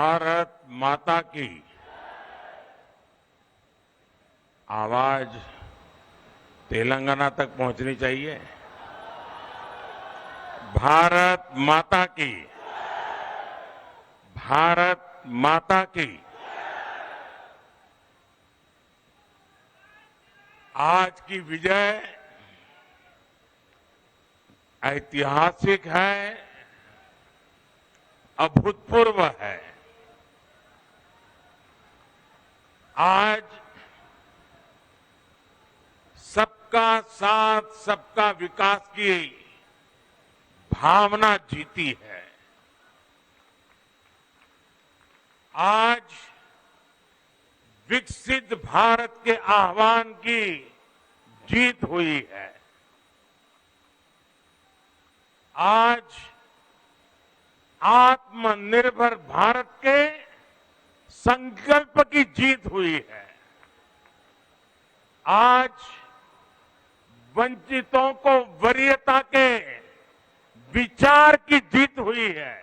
भारत माता की आवाज तेलंगाना तक पहुंचनी चाहिए। भारत माता की, भारत माता की। आज की विजय ऐतिहासिक है, अभूतपूर्व है। आज सबका साथ, सबका विकास की भावना जीती है। आज विकसित भारत के आह्वान की जीत हुई है। आज आत्मनिर्भर भारत के संकल्प की जीत हुई है। आज वंचितों को वरीयता के विचार की जीत हुई है।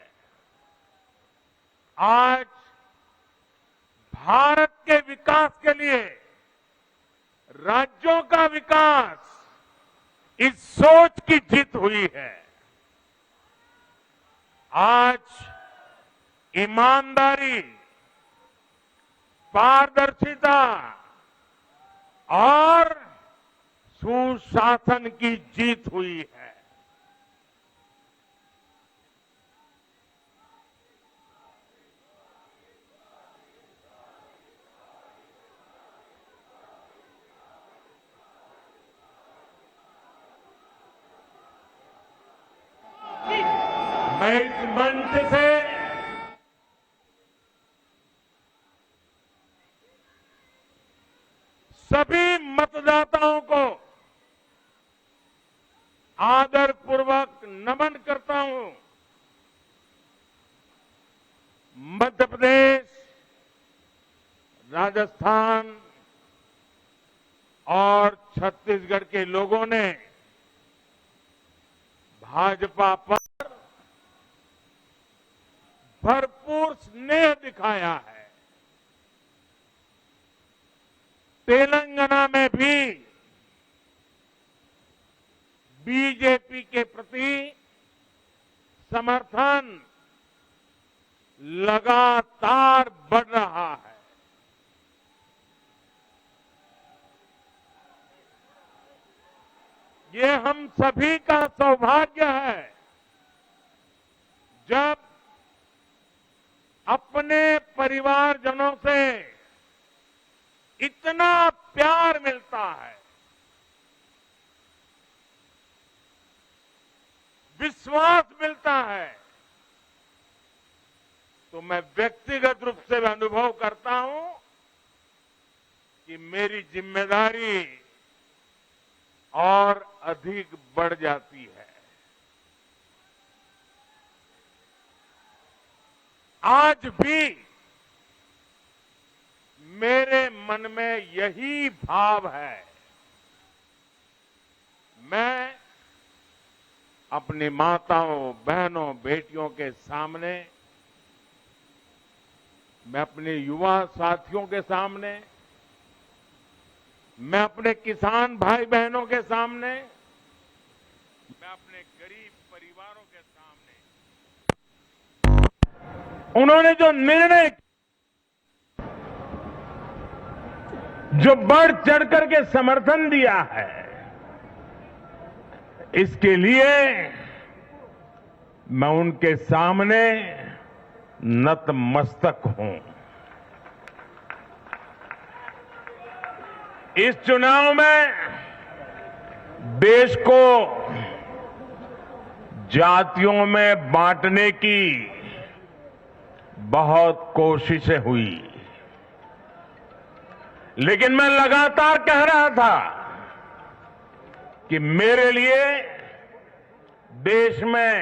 आज भारत के विकास के लिए राज्यों का विकास, इस सोच की जीत हुई है। आज ईमानदारी, पारदर्शिता और सुशासन की जीत हुई है। मैं इस मंच से सभी मतदाताओं को आदरपूर्वक नमन करता हूं। मध्य प्रदेश, राजस्थान और छत्तीसगढ़ के लोगों ने भाजपा पर भरपूर स्नेह दिखाया है। तेलंगाना में भी बीजेपी के प्रति समर्थन लगातार बढ़ रहा है। ये हम सभी का सौभाग्य है जब अपने परिवारजनों से इतना प्यार मिलता है, विश्वास मिलता है, तो मैं व्यक्तिगत रूप से अनुभव करता हूं कि मेरी जिम्मेदारी और अधिक बढ़ जाती है। आज भी मेरे मन में यही भाव है। मैं अपनी माताओं, बहनों, बेटियों के सामने, मैं अपने युवा साथियों के सामने, मैं अपने किसान भाई बहनों के सामने, मैं अपने गरीब परिवारों के सामने उन्होंने जो निर्णय, जो बढ़ चढ़ करके समर्थन दिया है, इसके लिए मैं उनके सामने नतमस्तक हूं। इस चुनाव में देश को जातियों में बांटने की बहुत कोशिशें हुई, लेकिन मैं लगातार कह रहा था कि मेरे लिए देश में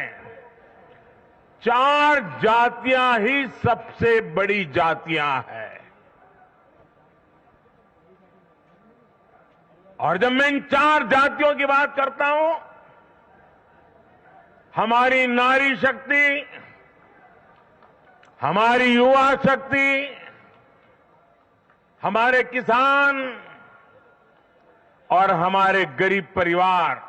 4 जातियां ही सबसे बड़ी जातियां हैं। और जब मैं इन 4 जातियों की बात करता हूं, हमारी नारी शक्ति हमारी युवा शक्ति, हमारे किसान और हमारे गरीब परिवार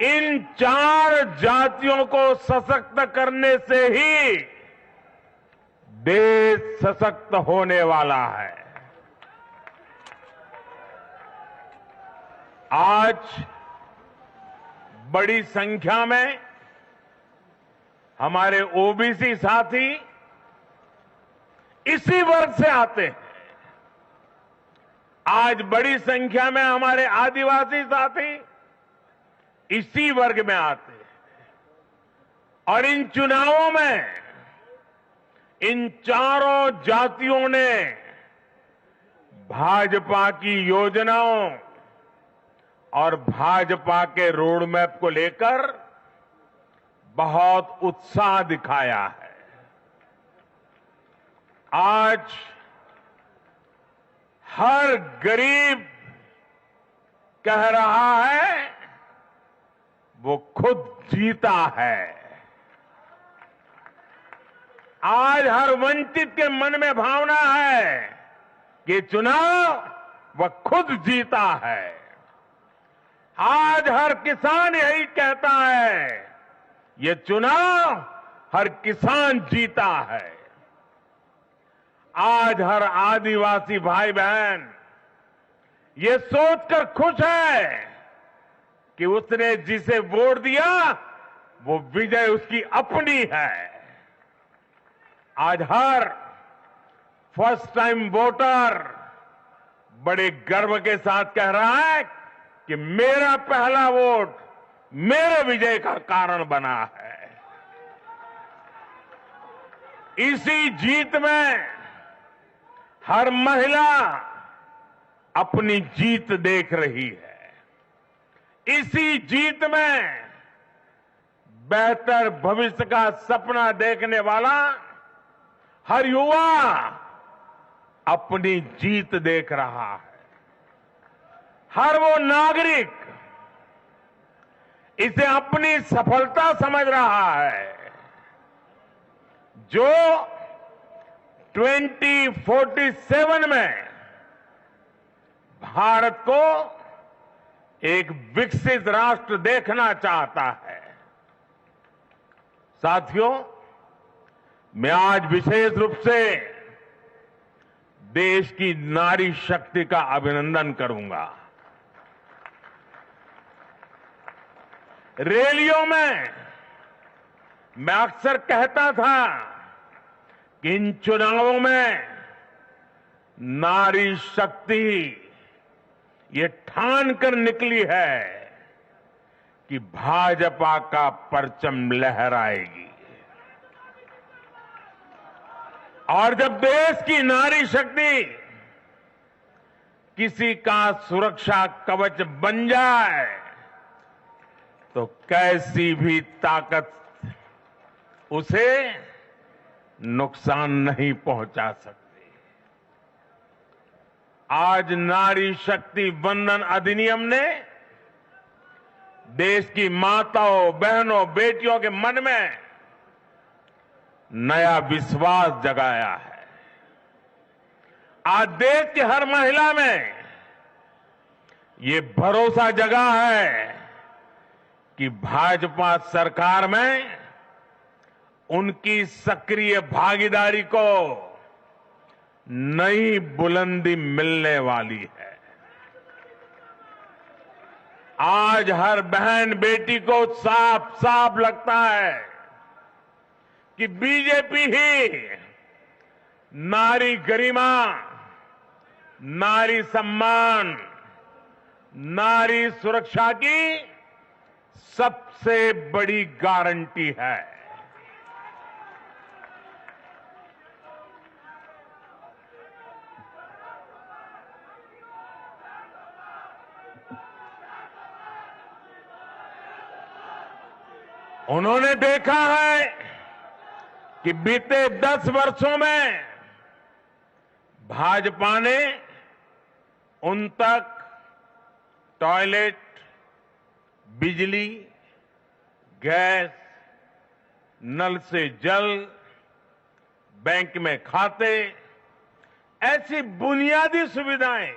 इन 4 जातियों को सशक्त करने से ही देश सशक्त होने वाला है। आज बड़ी संख्या में हमारे ओबीसी साथी इसी वर्ग से आते हैं। आज बड़ी संख्या में हमारे आदिवासी साथी इसी वर्ग में आते हैं। और इन चुनावों में इन चारों जातियों ने भाजपा की योजनाओं और भाजपा के रोड मैप को लेकर बहुत उत्साह दिखाया है। आज हर गरीब कह रहा है वो खुद जीता है। आज हर वंचित के मन में भावना है कि चुनाव वह खुद जीता है। आज हर किसान यही कहता है, ये चुनाव हर किसान जीता है। आज हर आदिवासी भाई बहन ये सोचकर खुश है कि उसने जिसे वोट दिया वो विजय उसकी अपनी है। आज हर फर्स्ट टाइम वोटर बड़े गर्व के साथ कह रहा है कि मेरा पहला वोट मेरे विजय का कारण बना है। इसी जीत में हर महिला अपनी जीत देख रही है। इसी जीत में बेहतर भविष्य का सपना देखने वाला हर युवा अपनी जीत देख रहा है। हर वो नागरिक इसे अपनी सफलता समझ रहा है जो 2047 में भारत को एक विकसित राष्ट्र देखना चाहता है। साथियों, मैं आज विशेष रूप से देश की नारी शक्ति का अभिनंदन करूंगा। रैलियों में मैं अक्सर कहता था कि इन चुनावों में नारी शक्ति ये ठान कर निकली है कि भाजपा का परचम लहराएगी। और जब देश की नारी शक्ति किसी का सुरक्षा कवच बन जाए तो कैसी भी ताकत उसे नुकसान नहीं पहुंचा सकती। आज नारी शक्ति वंदन अधिनियम ने देश की माताओं, बहनों, बेटियों के मन में नया विश्वास जगाया है। आज देश की हर महिला में ये भरोसा जगा है कि भाजपा सरकार में उनकी सक्रिय भागीदारी को नई बुलंदी मिलने वाली है। आज हर बहन बेटी को साफ साफ लगता है कि बीजेपी ही नारी गरिमा, नारी सम्मान, नारी सुरक्षा की सबसे बड़ी गारंटी है। उन्होंने देखा है कि बीते 10 वर्षों में भाजपा ने उन तक टॉयलेट, बिजली, गैस, नल से जल, बैंक में खाते, ऐसी बुनियादी सुविधाएं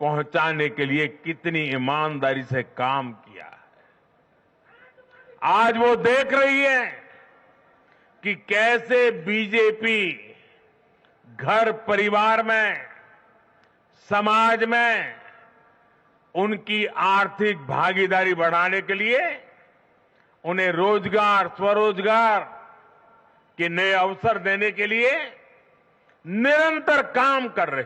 पहुंचाने के लिए कितनी ईमानदारी से काम किया है। आज वो देख रही है कि कैसे बीजेपी घर परिवार में, समाज में उनकी आर्थिक भागीदारी बढ़ाने के लिए उन्हें रोजगार, स्वरोजगार के नए अवसर देने के लिए निरंतर काम कर रही है।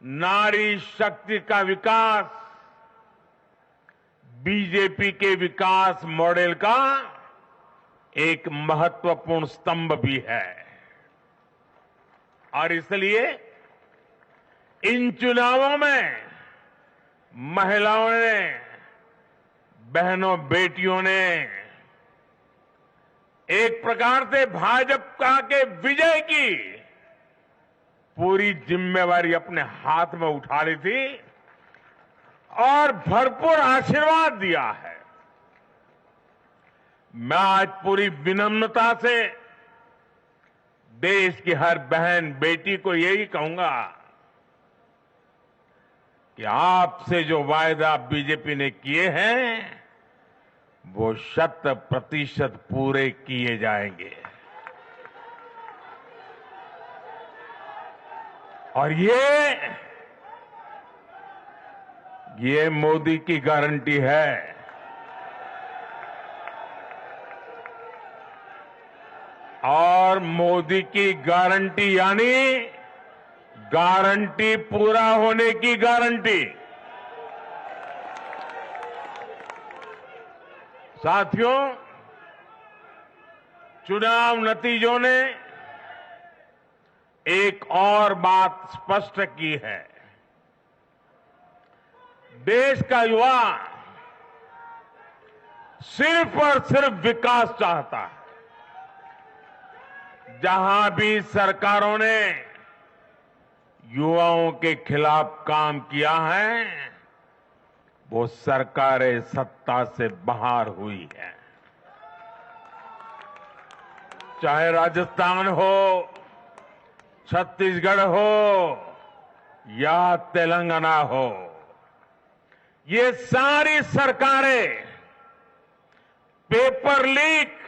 नारी शक्ति का विकास बीजेपी के विकास मॉडल का एक महत्वपूर्ण स्तंभ भी है और इसलिए इन चुनावों में महिलाओं ने, बहनों, बेटियों ने एक प्रकार से भाजपा के विजय की पूरी जिम्मेवारी अपने हाथ में उठा ली थी और भरपूर आशीर्वाद दिया है। मैं आज पूरी विनम्रता से देश की हर बहन बेटी को यही कहूंगा कि आपसे जो वायदा बीजेपी ने किए हैं वो 100% पूरे किए जाएंगे और ये मोदी की गारंटी है। और मोदी की गारंटी यानी गारंटी पूरा होने की गारंटी। साथियों, चुनाव नतीजों ने एक और बात स्पष्ट की है। देश का युवा सिर्फ और सिर्फ विकास चाहता है। जहां भी सरकारों ने युवाओं के खिलाफ काम किया है वो सरकारें सत्ता से बाहर हुई है। चाहे राजस्थान हो, छत्तीसगढ़ हो या तेलंगाना हो, ये सारी सरकारें पेपर लीक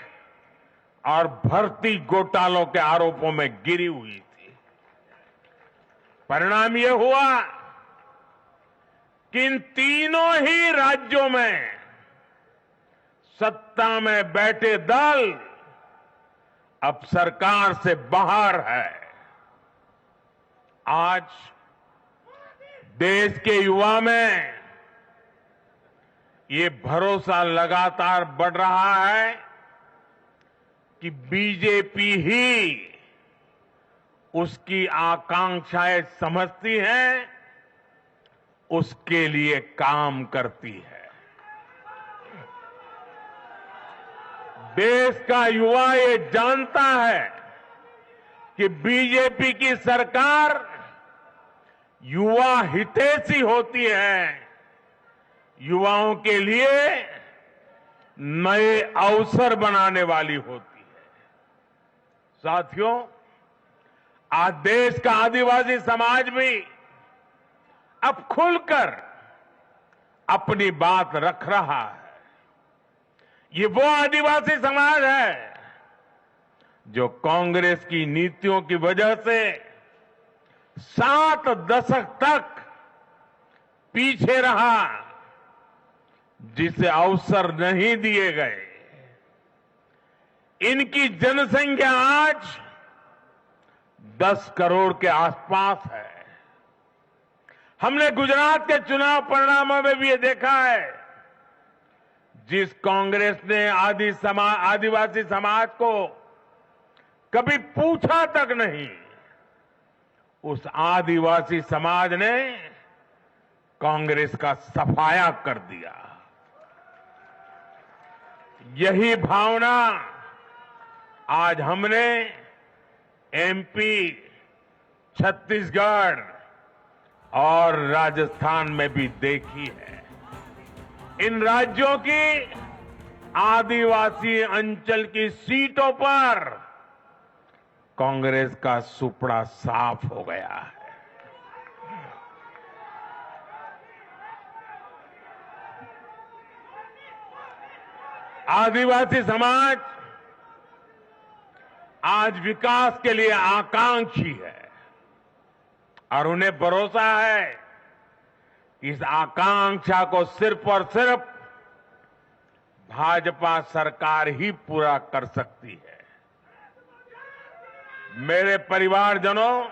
और भर्ती घोटालों के आरोपों में गिरी हुई थी। परिणाम यह हुआ कि इन तीनों ही राज्यों में सत्ता में बैठे दल अब सरकार से बाहर है। आज देश के युवा में ये भरोसा लगातार बढ़ रहा है कि बीजेपी ही उसकी आकांक्षाएं समझती है, उसके लिए काम करती है। देश का युवा ये जानता है कि बीजेपी की सरकार युवा हितैषी होती है, युवाओं के लिए नए अवसर बनाने वाली होती है। साथियों, आज देश का आदिवासी समाज भी अब खुलकर अपनी बात रख रहा है। ये वो आदिवासी समाज है जो कांग्रेस की नीतियों की वजह से 7 दशक तक पीछे रहा, जिसे अवसर नहीं दिए गए। इनकी जनसंख्या आज 10 करोड़ के आसपास है। हमने गुजरात के चुनाव परिणामों में भी ये देखा है, जिस कांग्रेस ने आदिवासी समाज को कभी पूछा तक नहीं, उस आदिवासी समाज ने कांग्रेस का सफाया कर दिया। यही भावना आज हमने एमपी, छत्तीसगढ़ और राजस्थान में भी देखी है। इन राज्यों की आदिवासी अंचल की सीटों पर कांग्रेस का सुपड़ा साफ हो गया है। आदिवासी समाज आज विकास के लिए आकांक्षी है और उन्हें भरोसा है कि इस आकांक्षा को सिर्फ और सिर्फ भाजपा सरकार ही पूरा कर सकती है। मेरे परिवारजनों,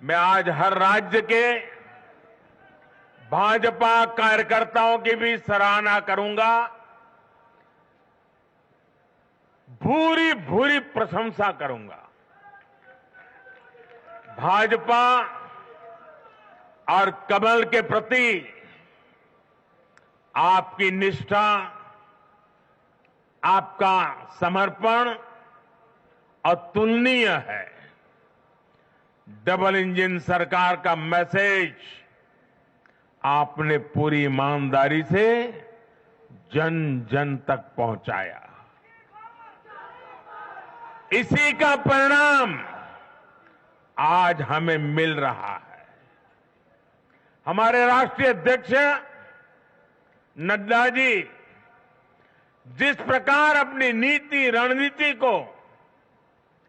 मैं आज हर राज्य के भाजपा कार्यकर्ताओं की भी सराहना करूंगा, भूरी भूरी प्रशंसा करूंगा। भाजपा और कमल के प्रति आपकी निष्ठा, आपका समर्पण अतुलनीय है। डबल इंजन सरकार का मैसेज आपने पूरी ईमानदारी से जन जन तक पहुंचाया। इसी का परिणाम आज हमें मिल रहा है। हमारे राष्ट्रीय अध्यक्ष नड्डा जी जिस प्रकार अपनी नीति रणनीति को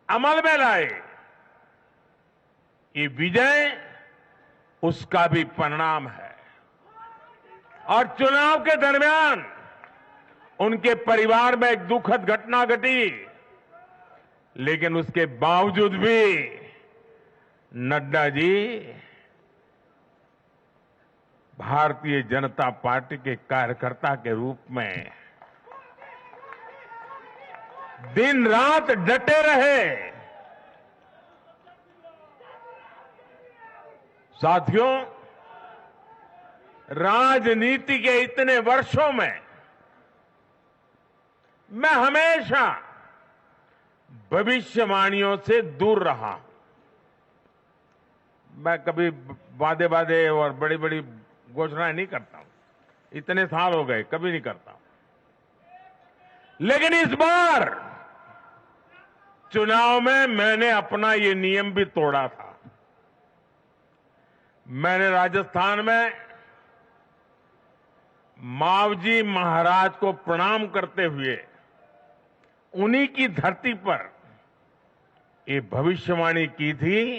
अमल में लाए, ये विजय उसका भी परिणाम है। और चुनाव के दरमियान उनके परिवार में एक दुखद घटना घटी, लेकिन उसके बावजूद भी नड्डा जी भारतीय जनता पार्टी के कार्यकर्ता के रूप में दिन रात डटे रहे। साथियों, राजनीति के इतने वर्षों में मैं हमेशा भविष्यवाणियों से दूर रहा। मैं कभी वादे वादे और बड़ी बड़ी घोषणाएं नहीं करता हूं, इतने साल हो गए, कभी नहीं करता। लेकिन इस बार चुनाव में मैंने अपना ये नियम भी तोड़ा था। मैंने राजस्थान में मावजी महाराज को प्रणाम करते हुए उन्हीं की धरती पर ये भविष्यवाणी की थी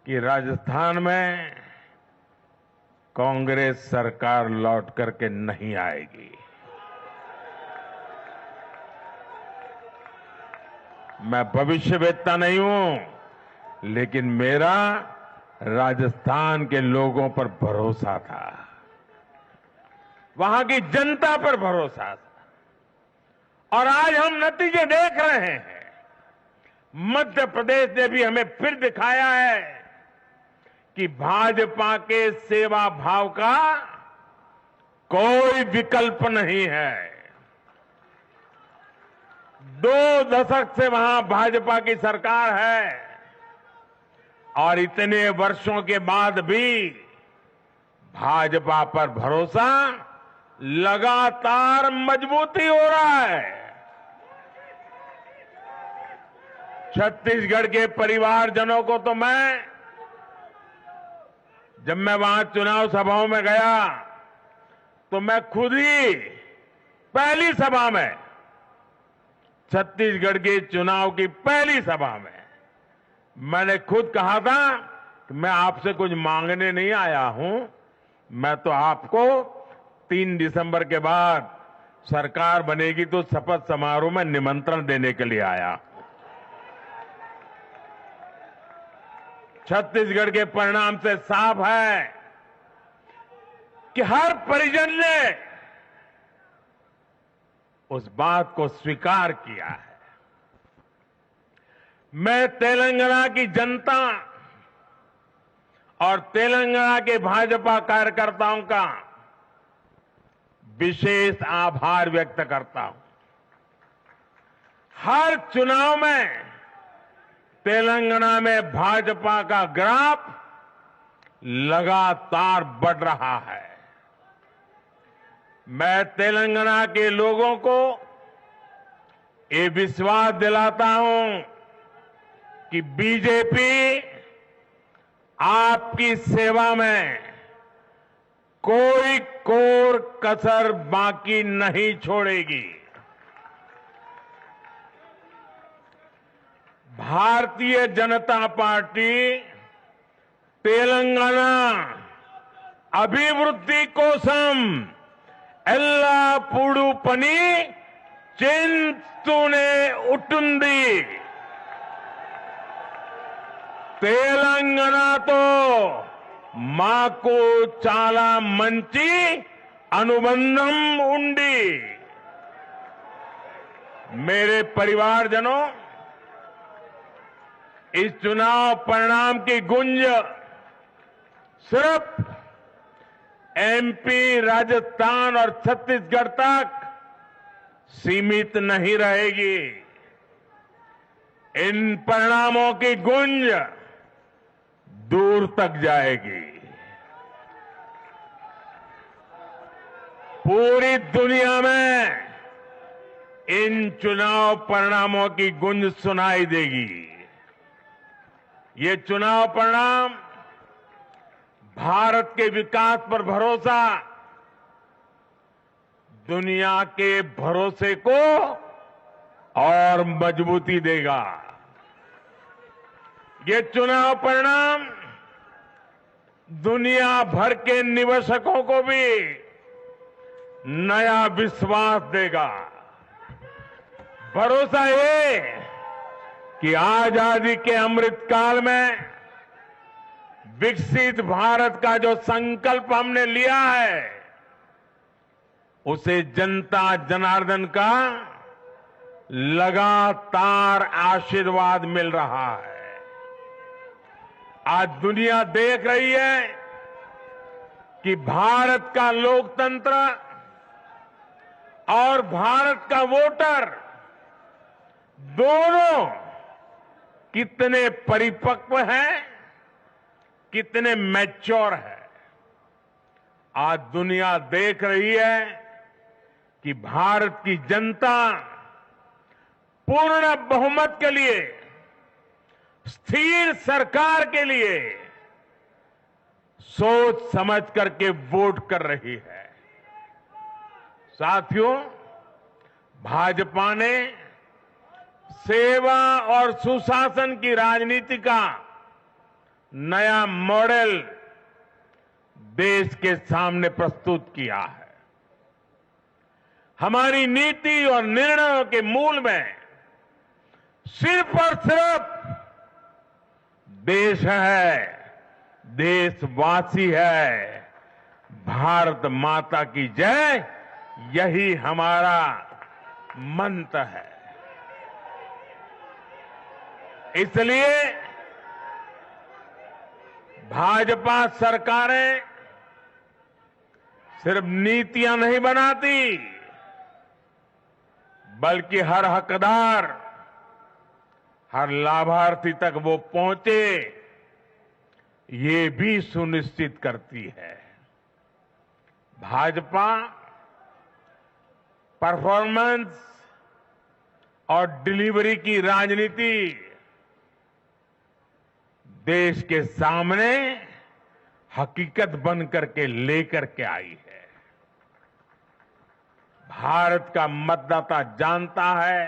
कि राजस्थान में कांग्रेस सरकार लौट करके नहीं आएगी। मैं भविष्यवेत्ता नहीं हूं, लेकिन मेरा राजस्थान के लोगों पर भरोसा था, वहां की जनता पर भरोसा था। और आज हम नतीजे देख रहे हैं। मध्य प्रदेश ने भी हमें फिर दिखाया है कि भाजपा के सेवा भाव का कोई विकल्प नहीं है। 2 दशक से वहां भाजपा की सरकार है और इतने वर्षों के बाद भी भाजपा पर भरोसा लगातार मजबूती हो रहा है। छत्तीसगढ़ के परिवारजनों को तो जब मैं वहां चुनाव सभाओं में गया तो मैं खुद ही पहली सभा में, छत्तीसगढ़ के चुनाव की पहली सभा में मैंने खुद कहा था कि मैं आपसे कुछ मांगने नहीं आया हूं, मैं तो आपको 3 दिसंबर के बाद सरकार बनेगी तो शपथ समारोह में निमंत्रण देने के लिए आया। छत्तीसगढ़ के परिणाम से साफ है कि हर परिजन ने उस बात को स्वीकार किया है। मैं तेलंगाना की जनता और तेलंगाना के भाजपा कार्यकर्ताओं का विशेष आभार व्यक्त करता हूं। हर चुनाव में तेलंगाना में भाजपा का ग्राफ लगातार बढ़ रहा है। मैं तेलंगाना के लोगों को ये विश्वास दिलाता हूं कि बीजेपी आपकी सेवा में कोई कोर कसर बाकी नहीं छोड़ेगी। भारतीय जनता पार्टी तेलंगाना अभिवृद्धि कोसम एल्लापूडू पनी चिंतूने उटुंदी। తెలంగాణతో మాకు చాలా మంచి अनुबंधम ఉండి। मेरे परिवारजनों, इस चुनाव परिणाम की गूंज सिर्फ एमपी, राजस्थान और छत्तीसगढ़ तक सीमित नहीं रहेगी। इन परिणामों की गूंज दूर तक जाएगी। पूरी दुनिया में इन चुनाव परिणामों की गूंज सुनाई देगी। ये चुनाव परिणाम भारत के विकास पर भरोसा, दुनिया के भरोसे को और मजबूती देगा। ये चुनाव परिणाम दुनिया भर के निवेशकों को भी नया विश्वास देगा। भरोसा ये कि आजादी के अमृत काल में विकसित भारत का जो संकल्प हमने लिया है, उसे जनता जनार्दन का लगातार आशीर्वाद मिल रहा है। आज दुनिया देख रही है कि भारत का लोकतंत्र और भारत का वोटर दोनों कितने परिपक्व हैं, कितने मैच्योर हैं। आज दुनिया देख रही है कि भारत की जनता पूर्ण बहुमत के लिए, स्थिर सरकार के लिए सोच समझ करके वोट कर रही है। साथियों, भाजपा ने सेवा और सुशासन की राजनीति का नया मॉडल देश के सामने प्रस्तुत किया है। हमारी नीति और निर्णयों के मूल में सिर्फ और सिर्फ देश है, देशवासी है। भारत माता की जय, यही हमारा मंत्र है। इसलिए भाजपा सरकारें सिर्फ नीतियां नहीं बनाती, बल्कि हर हकदार, हर लाभार्थी तक वो पहुंचे, ये भी सुनिश्चित करती है। भाजपा परफॉर्मेंस और डिलीवरी की राजनीति देश के सामने हकीकत बन करके लेकर के आई है। भारत का मतदाता जानता है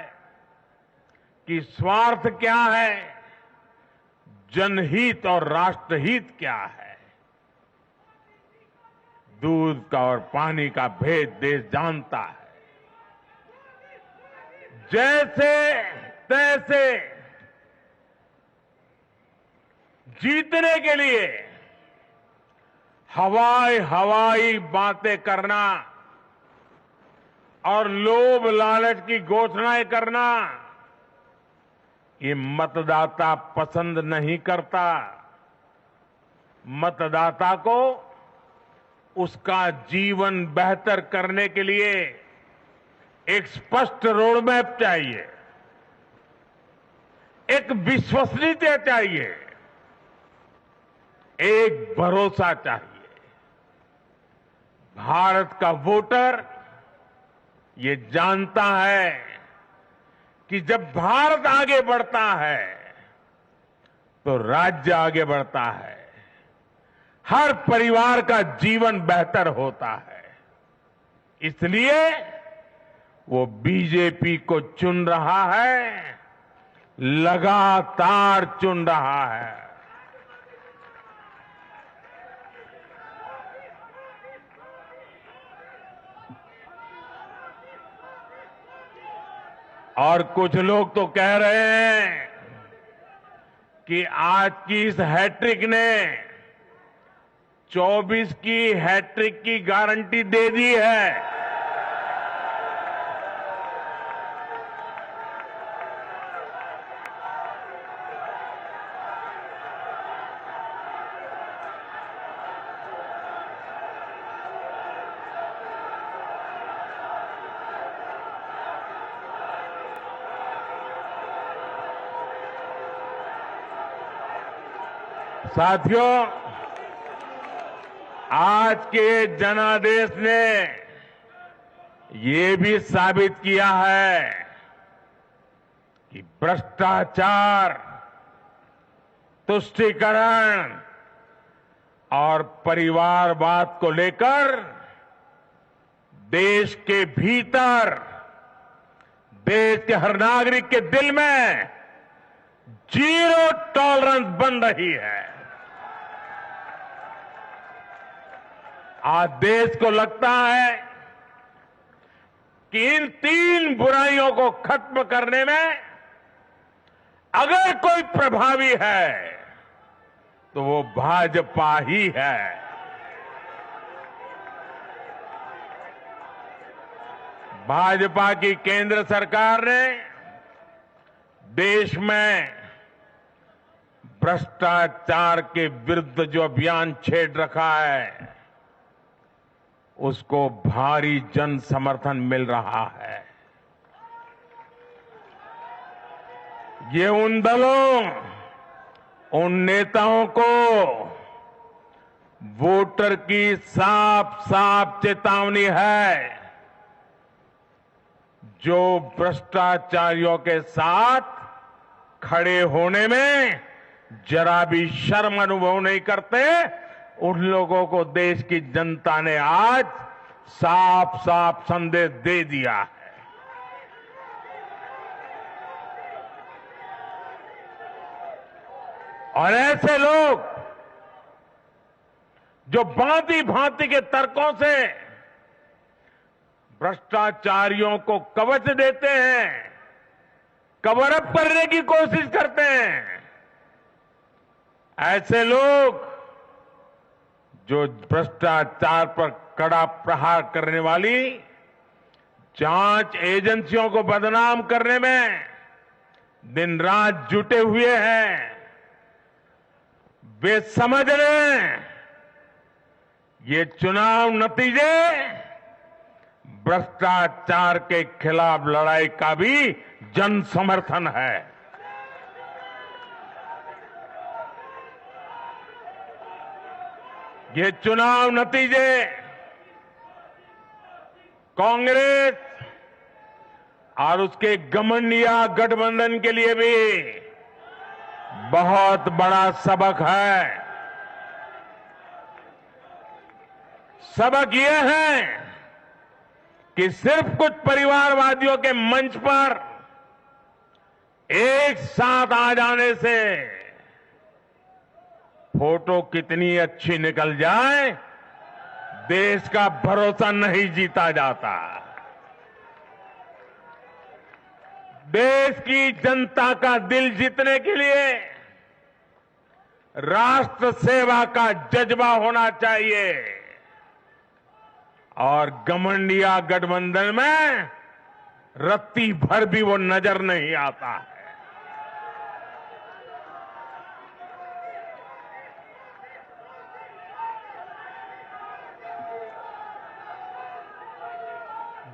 कि स्वार्थ क्या है, जनहित और राष्ट्रहित क्या है। दूध का और पानी का भेद देश जानता है। जैसे तैसे जीतने के लिए हवाई बातें करना और लोभ लालच की घोषणाएं करना, ये मतदाता पसंद नहीं करता। मतदाता को उसका जीवन बेहतर करने के लिए एक स्पष्ट रोडमैप चाहिए, एक विश्वसनीयता चाहिए, एक भरोसा चाहिए। भारत का वोटर ये जानता है कि जब भारत आगे बढ़ता है तो राज्य आगे बढ़ता है, हर परिवार का जीवन बेहतर होता है। इसलिए वो बीजेपी को चुन रहा है, लगातार चुन रहा है। और कुछ लोग तो कह रहे हैं कि आज की इस हैट्रिक ने 24 की हैट्रिक की गारंटी दे दी है। साथियों, आज के जनादेश ने ये भी साबित किया है कि भ्रष्टाचार, तुष्टीकरण और परिवारवाद को लेकर देश के भीतर, देश के हर नागरिक के दिल में जीरो टॉलरेंस बन रही है। आज देश को लगता है कि इन 3 बुराइयों को खत्म करने में अगर कोई प्रभावी है तो वो भाजपा ही है। भाजपा की केंद्र सरकार ने देश में भ्रष्टाचार के विरुद्ध जो अभियान छेड़ रखा है उसको भारी जन समर्थन मिल रहा है। ये उन दलों, उन नेताओं को वोटर की साफ साफ चेतावनी है जो भ्रष्टाचारियों के साथ खड़े होने में जरा भी शर्म अनुभव नहीं करते। उन लोगों को देश की जनता ने आज साफ साफ संदेश दे दिया है। और ऐसे लोग जो भांति भांति के तर्कों से भ्रष्टाचारियों को कवच देते हैं, कवर अप करने की कोशिश करते हैं, ऐसे लोग जो भ्रष्टाचार पर कड़ा प्रहार करने वाली जांच एजेंसियों को बदनाम करने में दिन रात जुटे हुए हैं, वे समझ लें ये चुनाव नतीजे भ्रष्टाचार के खिलाफ लड़ाई का भी जन समर्थन है। ये चुनाव नतीजे कांग्रेस और उसके घमंडिया गठबंधन के लिए भी बहुत बड़ा सबक है। सबक ये है कि सिर्फ कुछ परिवारवादियों के मंच पर एक साथ आ जाने से फोटो कितनी अच्छी निकल जाए, देश का भरोसा नहीं जीता जाता। देश की जनता का दिल जीतने के लिए राष्ट्र सेवा का जज्बा होना चाहिए और घमंडिया गठबंधन में रत्ती भर भी वो नजर नहीं आता है।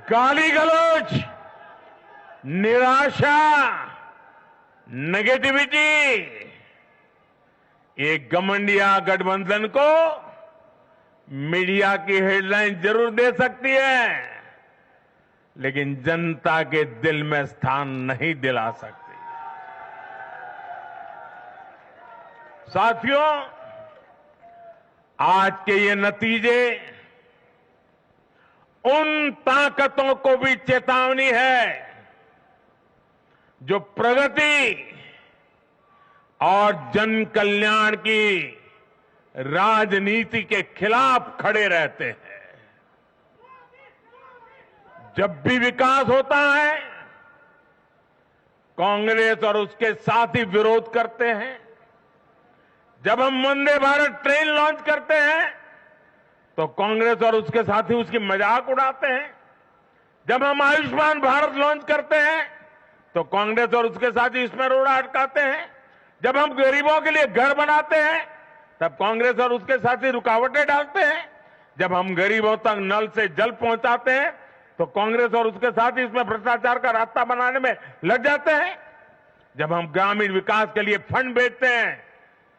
गाली गलौज, निराशा, नेगेटिविटी, एक घमंडिया गठबंधन को मीडिया की हेडलाइन जरूर दे सकती है, लेकिन जनता के दिल में स्थान नहीं दिला सकती। साथियों, आज के ये नतीजे उन ताकतों को भी चेतावनी है जो प्रगति और जन कल्याण की राजनीति के खिलाफ खड़े रहते हैं। जब भी विकास होता है, कांग्रेस और उसके साथी विरोध करते हैं। जब हम वंदे भारत ट्रेन लॉन्च करते हैं तो कांग्रेस और उसके साथी उसकी मजाक उड़ाते हैं। जब हम आयुष्मान भारत लॉन्च करते हैं तो कांग्रेस और उसके साथी इसमें रोड़ा अटकाते हैं। जब हम गरीबों के लिए घर बनाते हैं तब कांग्रेस और उसके साथी रुकावटें डालते हैं। जब हम गरीबों तक नल से जल पहुंचाते हैं तो कांग्रेस और उसके साथी इसमें भ्रष्टाचार का रास्ता बनाने में लग जाते हैं। जब हम ग्रामीण विकास के लिए फंड भेजते हैं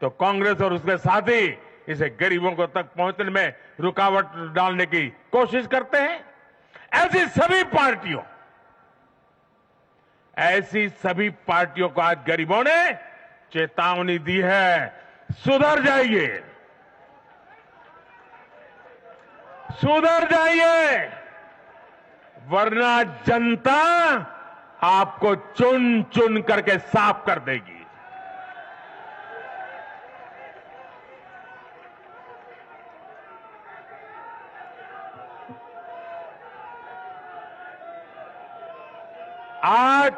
तो कांग्रेस और उसके साथी इसे गरीबों को तक पहुंचने में रुकावट डालने की कोशिश करते हैं। ऐसी सभी पार्टियों को आज गरीबों ने चेतावनी दी है, सुधर जाइए, सुधर जाइए, वरना जनता आपको चुन चुन करके साफ कर देगी। आज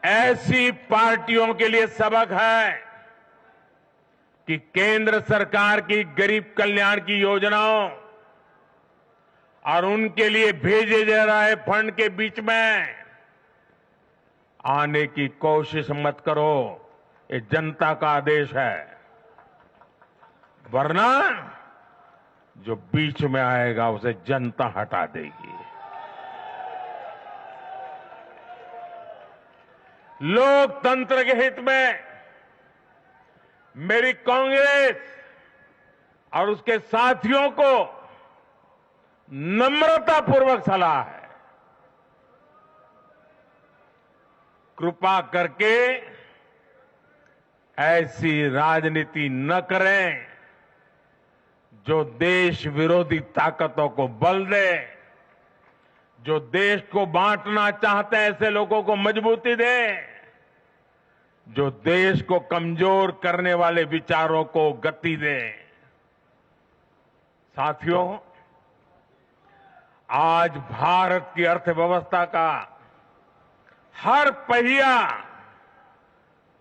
ऐसी पार्टियों के लिए सबक है कि केंद्र सरकार की गरीब कल्याण की योजनाओं और उनके लिए भेजे जा रहे फंड के बीच में आने की कोशिश मत करो। ये जनता का आदेश है, वरना जो बीच में आएगा उसे जनता हटा देगी। लोकतंत्र के हित में मेरी कांग्रेस और उसके साथियों को नम्रतापूर्वक सलाह है, कृपा करके ऐसी राजनीति न करें जो देश विरोधी ताकतों को बल दे, जो देश को बांटना चाहते हैं ऐसे लोगों को मजबूती दे, जो देश को कमजोर करने वाले विचारों को गति दे। साथियों, आज भारत की अर्थव्यवस्था का हर पहिया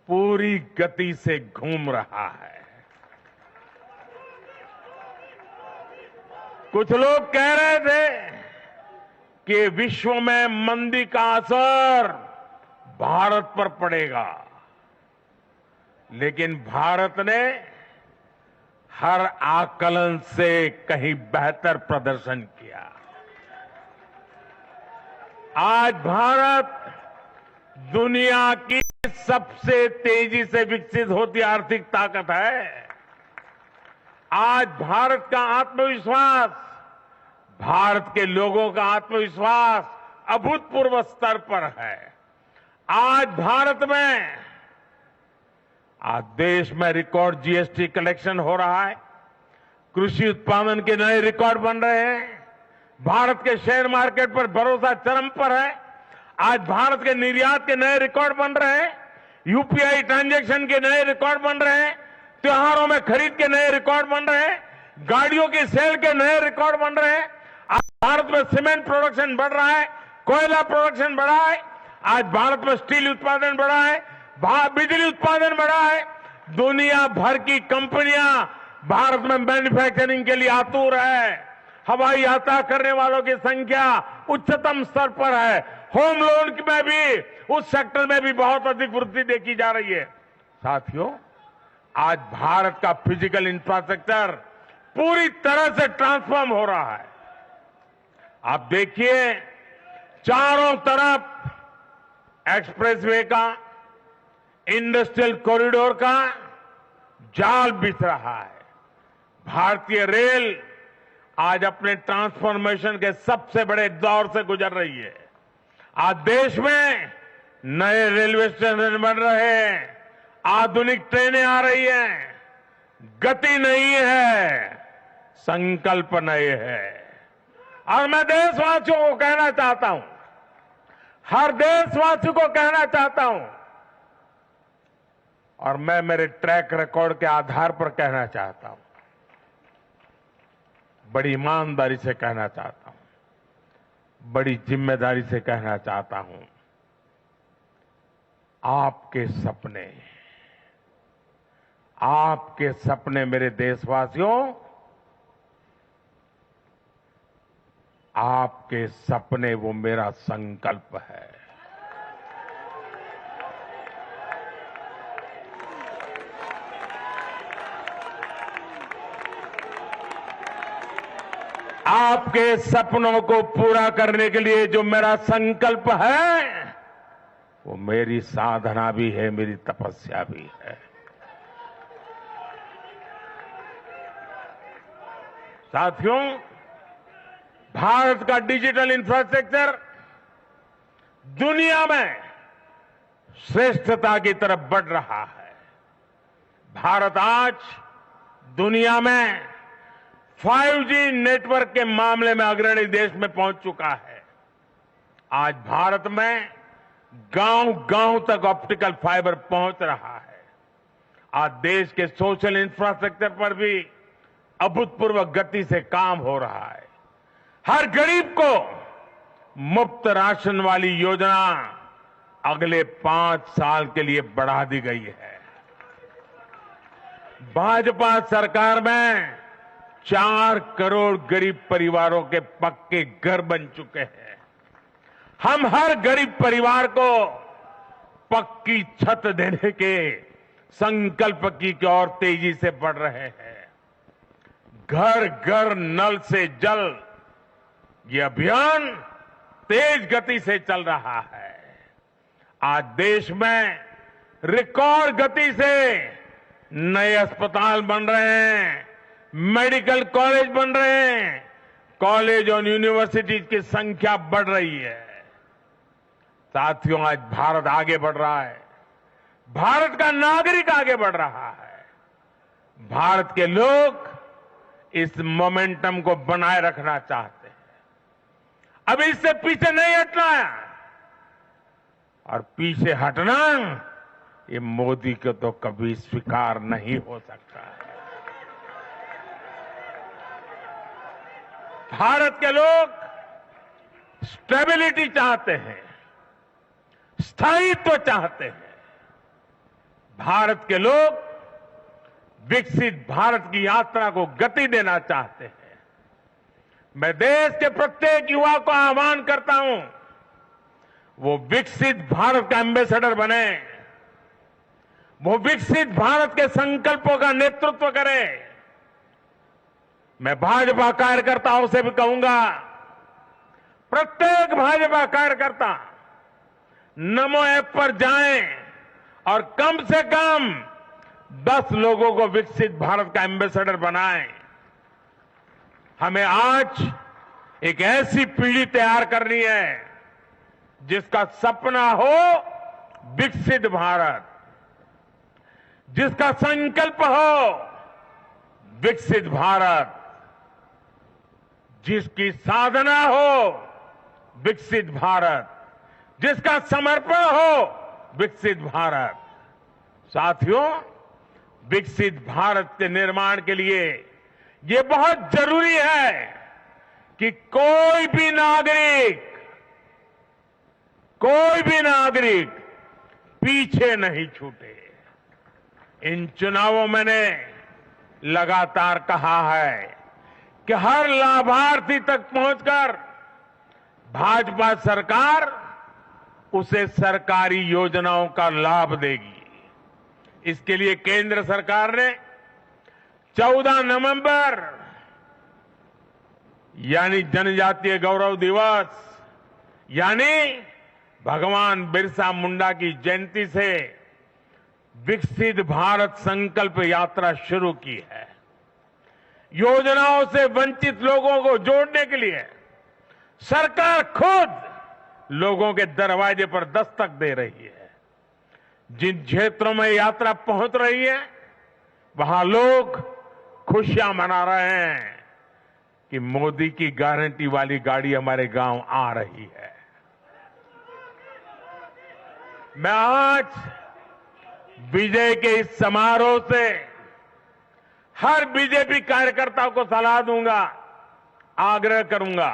पूरी गति से घूम रहा है। कुछ लोग कह रहे थे कि विश्व में मंदी का असर भारत पर पड़ेगा, लेकिन भारत ने हर आकलन से कहीं बेहतर प्रदर्शन किया। आज भारत दुनिया की सबसे तेजी से विकसित होती आर्थिक ताकत है। आज भारत का आत्मविश्वास, भारत के लोगों का आत्मविश्वास अभूतपूर्व स्तर पर है। आज भारत में, आज देश में रिकॉर्ड जीएसटी कलेक्शन हो रहा है, कृषि उत्पादन के नए रिकॉर्ड बन रहे हैं, भारत के शेयर मार्केट पर भरोसा चरम पर है। आज भारत के निर्यात के नए रिकॉर्ड बन रहे हैं, यूपीआई ट्रांजैक्शन के नए रिकॉर्ड बन रहे हैं, त्योहारों में खरीद के नए रिकॉर्ड बन रहे हैं, गाड़ियों की सेल के नए रिकॉर्ड बन रहे हैं। आज भारत में सीमेंट प्रोडक्शन बढ़ रहा है, कोयला प्रोडक्शन बढ़ा है, आज भारत में स्टील उत्पादन बढ़ा है, बिजली उत्पादन बढ़ा है। दुनिया भर की कंपनियां भारत में मैन्युफैक्चरिंग के लिए आतुर है। हवाई यात्रा करने वालों की संख्या उच्चतम स्तर पर है। होम लोन में भी, उस सेक्टर में भी बहुत अधिक वृद्धि देखी जा रही है। साथियों, आज भारत का फिजिकल इंफ्रास्ट्रक्चर पूरी तरह से ट्रांसफॉर्म हो रहा है। आप देखिए, चारों तरफ एक्सप्रेसवे का, इंडस्ट्रियल कॉरिडोर का जाल बिछ रहा है। भारतीय रेल आज अपने ट्रांसफॉर्मेशन के सबसे बड़े दौर से गुजर रही है। आज देश में नए रेलवे स्टेशन बन रहे हैं, आधुनिक ट्रेनें आ रही हैं, गति नहीं है, संकल्प नए है। और मैं देशवासियों को कहना चाहता हूं, हर देशवासी को कहना चाहता हूं, और मैं मेरे ट्रैक रिकॉर्ड के आधार पर कहना चाहता हूं, बड़ी ईमानदारी से कहना चाहता हूं, बड़ी जिम्मेदारी से कहना चाहता हूं, आपके सपने मेरे देशवासियों, आपके सपने वो मेरा संकल्प है। आपके सपनों को पूरा करने के लिए जो मेरा संकल्प है, वो मेरी साधना भी है, मेरी तपस्या भी है। साथियों, भारत का डिजिटल इंफ्रास्ट्रक्चर दुनिया में श्रेष्ठता की तरफ बढ़ रहा है। भारत आज दुनिया में 5G नेटवर्क के मामले में अग्रणी देश में पहुंच चुका है। आज भारत में गांव-गांव तक ऑप्टिकल फाइबर पहुंच रहा है। आज देश के सोशल इंफ्रास्ट्रक्चर पर भी अभूतपूर्व गति से काम हो रहा है। हर गरीब को मुफ्त राशन वाली योजना अगले 5 साल के लिए बढ़ा दी गई है। भाजपा सरकार में 4 करोड़ गरीब परिवारों के पक्के घर बन चुके हैं। हम हर गरीब परिवार को पक्की छत देने के संकल्प की ओर तेजी से बढ़ रहे हैं। घर घर नल से जल, ये अभियान तेज गति से चल रहा है। आज देश में रिकॉर्ड गति से नए अस्पताल बन रहे हैं, मेडिकल कॉलेज बन रहे हैं, कॉलेज और यूनिवर्सिटीज की संख्या बढ़ रही है। साथियों, आज भारत आगे बढ़ रहा है, भारत का नागरिक आगे बढ़ रहा है। भारत के लोग इस मोमेंटम को बनाए रखना चाहते हैं। अब इससे पीछे नहीं हटना है, और पीछे हटना ये मोदी को तो कभी स्वीकार नहीं हो सकता है। भारत के लोग स्टेबिलिटी चाहते हैं, स्थायित्व चाहते हैं। भारत के लोग विकसित भारत की यात्रा को गति देना चाहते हैं। मैं देश के प्रत्येक युवा को आह्वान करता हूं, वो विकसित भारत का एम्बेसडर बने, वो विकसित भारत के संकल्पों का नेतृत्व करे। मैं भाजपा कार्यकर्ताओं से भी कहूंगा, प्रत्येक भाजपा कार्यकर्ता नमो ऐप पर जाएं और कम से कम 10 लोगों को विकसित भारत का एम्बेसडर बनाएं। हमें आज एक ऐसी पीढ़ी तैयार करनी है जिसका सपना हो विकसित भारत, जिसका संकल्प हो विकसित भारत, जिसकी साधना हो विकसित भारत, जिसका समर्पण हो विकसित भारत। साथियों, विकसित भारत के निर्माण के लिए ये बहुत जरूरी है कि कोई भी नागरिक पीछे नहीं छूटे। इन चुनावों मैंने लगातार कहा है कि हर लाभार्थी तक पहुंचकर भाजपा सरकार उसे सरकारी योजनाओं का लाभ देगी। इसके लिए केंद्र सरकार ने 14 नवंबर यानी जनजातीय गौरव दिवस, यानी भगवान बिरसा मुंडा की जयंती से विकसित भारत संकल्प यात्रा शुरू की है। योजनाओं से वंचित लोगों को जोड़ने के लिए सरकार खुद लोगों के दरवाजे पर दस्तक दे रही है। जिन क्षेत्रों में यात्रा पहुंच रही है वहां लोग खुशियां मना रहे हैं कि मोदी की गारंटी वाली गाड़ी हमारे गांव आ रही है। मैं आज विजय के इस समारोह से हर बीजेपी कार्यकर्ता को सलाह दूंगा, आग्रह करूंगा,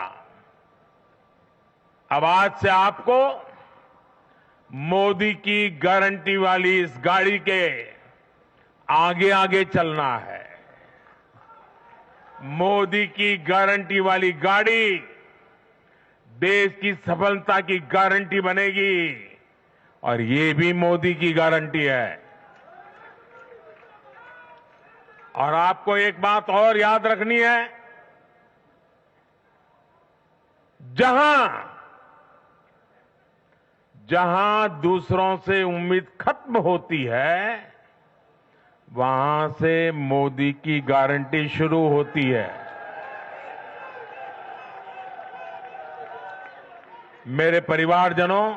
अब आज से आपको मोदी की गारंटी वाली इस गाड़ी के आगे आगे चलना है। मोदी की गारंटी वाली गाड़ी देश की सफलता की गारंटी बनेगी और ये भी मोदी की गारंटी है। और आपको एक बात और याद रखनी है, जहां दूसरों से उम्मीद खत्म होती है वहां से मोदी की गारंटी शुरू होती है। मेरे परिवारजनों,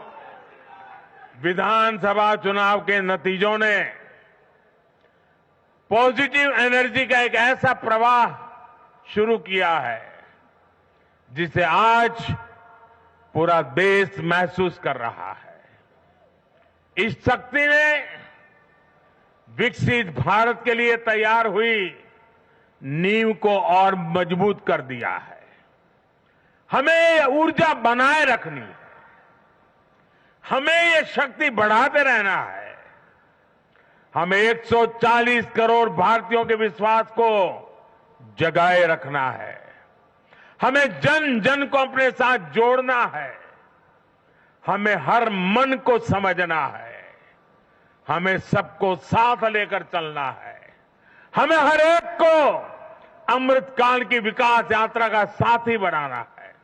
विधानसभा चुनाव के नतीजों ने पॉजिटिव एनर्जी का एक ऐसा प्रवाह शुरू किया है जिसे आज पूरा देश महसूस कर रहा है। इस शक्ति ने विकसित भारत के लिए तैयार हुई नींव को और मजबूत कर दिया है। हमें ये ऊर्जा बनाए रखनी है, हमें ये शक्ति बढ़ाते रहना है। हमें 140 करोड़ भारतीयों के विश्वास को जगाए रखना है। हमें जन जन को अपने साथ जोड़ना है। हमें हर मन को समझना है। हमें सबको साथ लेकर चलना है। हमें हर एक को अमृतकाल की विकास यात्रा का साथी बनाना है।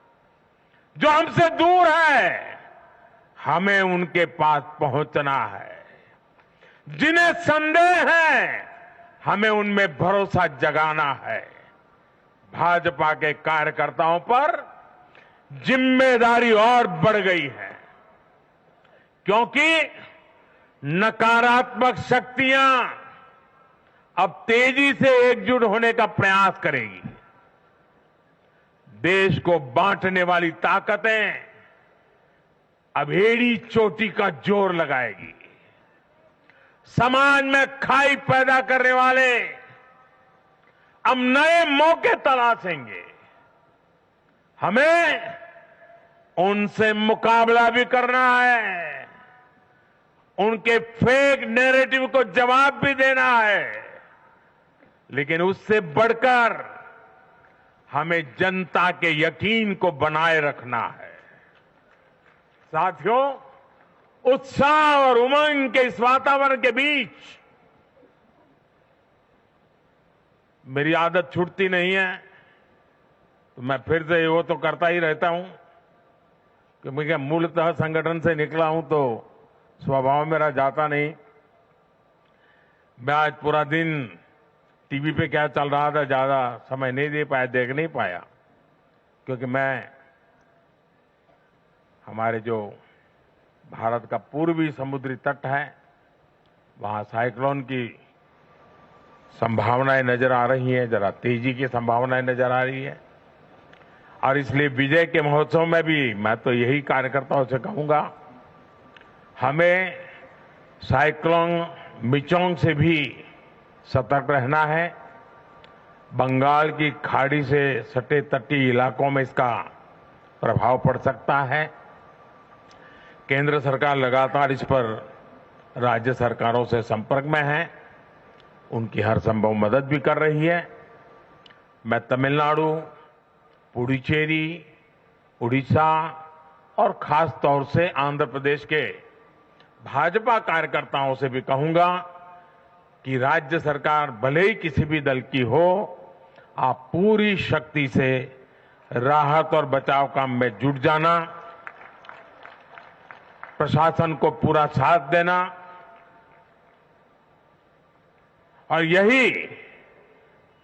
जो हमसे दूर है हमें उनके पास पहुंचना है। जिन्हें संदेह है हमें उनमें भरोसा जगाना है। भाजपा के कार्यकर्ताओं पर जिम्मेदारी और बढ़ गई है, क्योंकि नकारात्मक शक्तियां अब तेजी से एकजुट होने का प्रयास करेगी। देश को बांटने वाली ताकतें अब एड़ी चोटी का जोर लगाएगी। समाज में खाई पैदा करने वाले अब नए मौके तलाशेंगे। हमें उनसे मुकाबला भी करना है, उनके फेक नैरेटिव को जवाब भी देना है, लेकिन उससे बढ़कर हमें जनता के यकीन को बनाए रखना है। साथियों, उत्साह और उमंग के इस वातावरण के बीच मेरी आदत छूटती नहीं है, तो मैं फिर से वो तो करता ही रहता हूं कि मैं मूलतः संगठन से निकला हूं तो स्वभाव मेरा जाता नहीं। मैं आज पूरा दिन टीवी पे क्या चल रहा था ज्यादा समय नहीं दे पाया, देख नहीं पाया, क्योंकि मैं हमारे जो भारत का पूर्वी समुद्री तट है वहां साइक्लोन की संभावनाएं नजर आ रही हैं, जरा तेजी की संभावनाएं नजर आ रही है। और इसलिए विजय के महोत्सव में भी मैं तो यही कार्यकर्ताओं से कहूंगा, हमें साइक्लोन मिचोंग से भी सतर्क रहना है। बंगाल की खाड़ी से सटे तटीय इलाकों में इसका प्रभाव पड़ सकता है। केंद्र सरकार लगातार इस पर राज्य सरकारों से संपर्क में है, उनकी हर संभव मदद भी कर रही है। मैं तमिलनाडु, पुडुचेरी, उड़ीसा और खास तौर से आंध्र प्रदेश के भाजपा कार्यकर्ताओं से भी कहूंगा कि राज्य सरकार भले ही किसी भी दल की हो, आप पूरी शक्ति से राहत और बचाव काम में जुट जाना, प्रशासन को पूरा साथ देना, और यही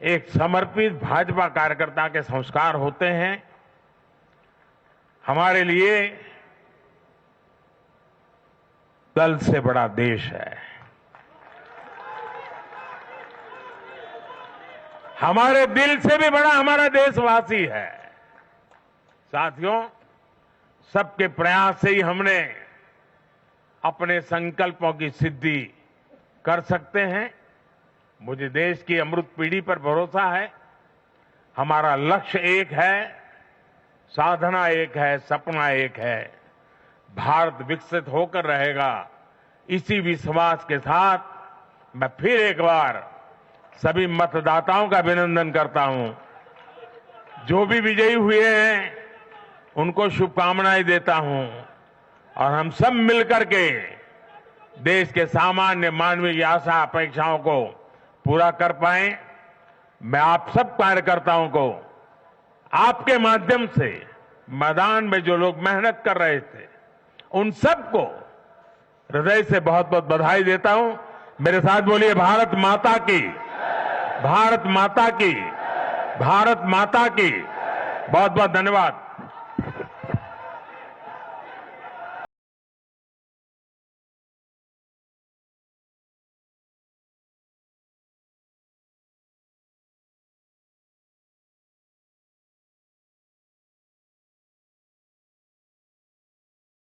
एक समर्पित भाजपा कार्यकर्ता के संस्कार होते हैं। हमारे लिए दल से बड़ा देश है। हमारे दिल से भी बड़ा हमारा देशवासी है। साथियों, सबके प्रयास से ही हमने अपने संकल्पों की सिद्धि कर सकते हैं। मुझे देश की अमृत पीढ़ी पर भरोसा है। हमारा लक्ष्य एक है, साधना एक है, सपना एक है। भारत विकसित होकर रहेगा। इसी विश्वास के साथ मैं फिर एक बार सभी मतदाताओं का अभिनंदन करता हूं। जो भी विजयी हुए हैं उनको शुभकामनाएं देता हूं और हम सब मिलकर के देश के सामान्य मानवीय की आशा अपेक्षाओं को पूरा कर पाए। मैं आप सब कार्यकर्ताओं को आपके माध्यम से मैदान में जो लोग मेहनत कर रहे थे उन सबको हृदय से बहुत बहुत बधाई देता हूं। मेरे साथ बोलिए भारत माता की, भारत माता की, भारत माता की। बहुत बहुत धन्यवाद।